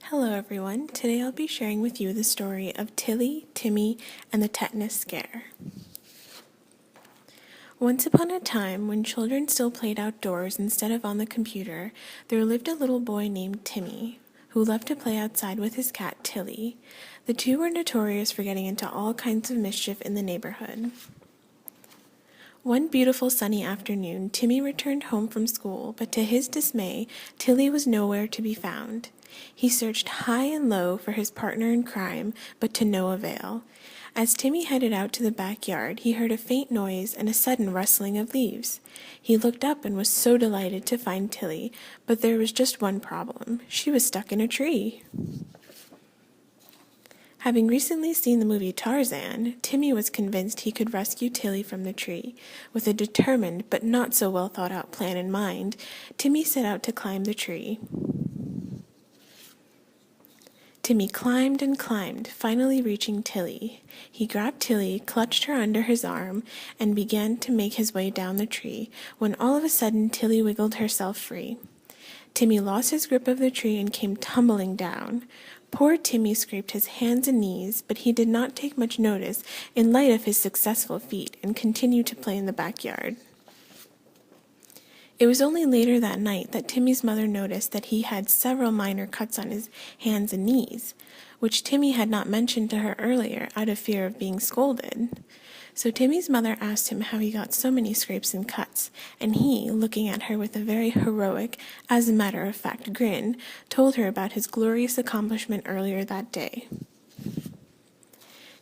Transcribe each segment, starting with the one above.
Hello everyone, today I'll be sharing with you the story of Tilly, Timmy, and the tetanus scare. Once upon a time, when children still played outdoors instead of on the computer, there lived a little boy named Timmy, who loved to play outside with his cat Tilly. The two were notorious for getting into all kinds of mischief in the neighborhood. One beautiful sunny afternoon, Timmy returned home from school, but to his dismay, Tilly was nowhere to be found. He searched high and low for his partner in crime, but to no avail. As Timmy headed out to the backyard, he heard a faint noise and a sudden rustling of leaves. He looked up and was so delighted to find Tilly, but there was just one problem. She was stuck in a tree. Having recently seen the movie Tarzan, Timmy was convinced he could rescue Tilly from the tree. With a determined but not so well thought out plan in mind, Timmy set out to climb the tree. Timmy climbed and climbed, finally reaching Tilly. He grabbed Tilly, clutched her under his arm, and began to make his way down the tree, when all of a sudden Tilly wiggled herself free. Timmy lost his grip of the tree and came tumbling down. Poor Timmy scraped his hands and knees, but he did not take much notice in light of his successful feat and continued to play in the backyard. It was only later that night that Timmy's mother noticed that he had several minor cuts on his hands and knees, which Timmy had not mentioned to her earlier out of fear of being scolded. So Timmy's mother asked him how he got so many scrapes and cuts, and he, looking at her with a very heroic, as a matter of fact grin, told her about his glorious accomplishment earlier that day.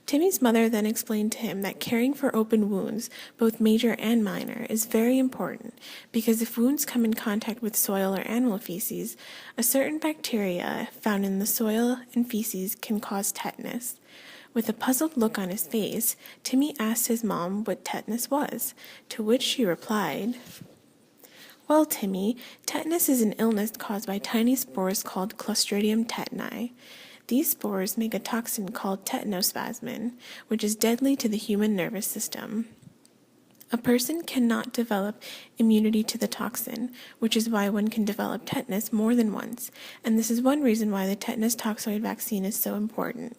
Timmy's mother then explained to him that caring for open wounds, both major and minor, is very important because if wounds come in contact with soil or animal feces, a certain bacteria found in the soil and feces can cause tetanus. With a puzzled look on his face, Timmy asked his mom what tetanus was, to which she replied, "Well, Timmy, tetanus is an illness caused by tiny spores called Clostridium tetani. These spores make a toxin called tetanospasmin, which is deadly to the human nervous system. A person cannot develop immunity to the toxin, which is why one can develop tetanus more than once, and this is one reason why the tetanus toxoid vaccine is so important.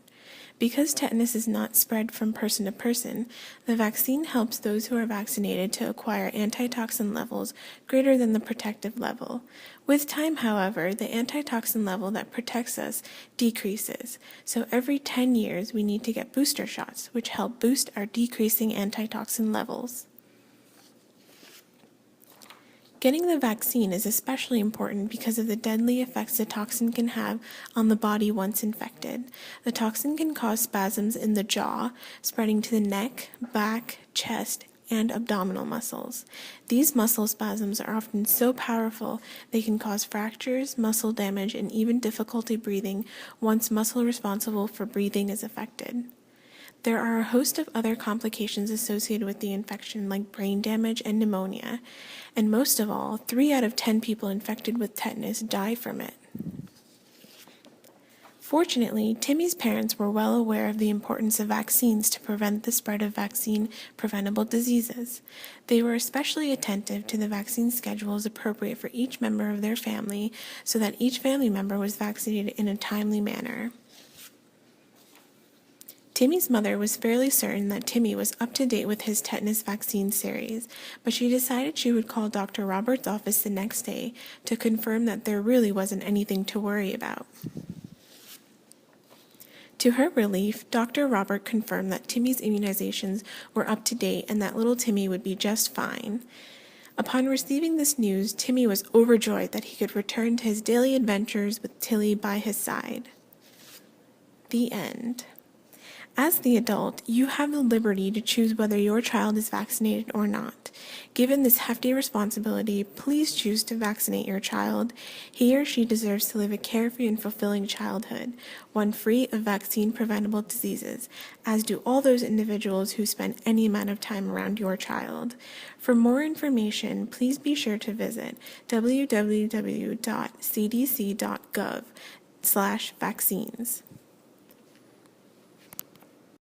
Because tetanus is not spread from person to person, the vaccine helps those who are vaccinated to acquire antitoxin levels greater than the protective level. With time, however, the antitoxin level that protects us decreases, so every 10 years we need to get booster shots, which help boost our decreasing antitoxin levels." Getting the vaccine is especially important because of the deadly effects the toxin can have on the body once infected. The toxin can cause spasms in the jaw, spreading to the neck, back, chest, and abdominal muscles. These muscle spasms are often so powerful they can cause fractures, muscle damage, and even difficulty breathing once muscle responsible for breathing is affected. There are a host of other complications associated with the infection like brain damage and pneumonia, and most of all, 3 out of 10 people infected with tetanus die from it. Fortunately, Timmy's parents were well aware of the importance of vaccines to prevent the spread of vaccine-preventable diseases. They were especially attentive to the vaccine schedules appropriate for each member of their family so that each family member was vaccinated in a timely manner. Timmy's mother was fairly certain that Timmy was up to date with his tetanus vaccine series, but she decided she would call Dr. Robert's office the next day to confirm that there really wasn't anything to worry about. To her relief, Dr. Robert confirmed that Timmy's immunizations were up to date and that little Timmy would be just fine. Upon receiving this news, Timmy was overjoyed that he could return to his daily adventures with Tilly by his side. The end. As the adult, you have the liberty to choose whether your child is vaccinated or not. Given this hefty responsibility, please choose to vaccinate your child. He or she deserves to live a carefree and fulfilling childhood, one free of vaccine-preventable diseases, as do all those individuals who spend any amount of time around your child. For more information, please be sure to visit www.cdc.gov/vaccines.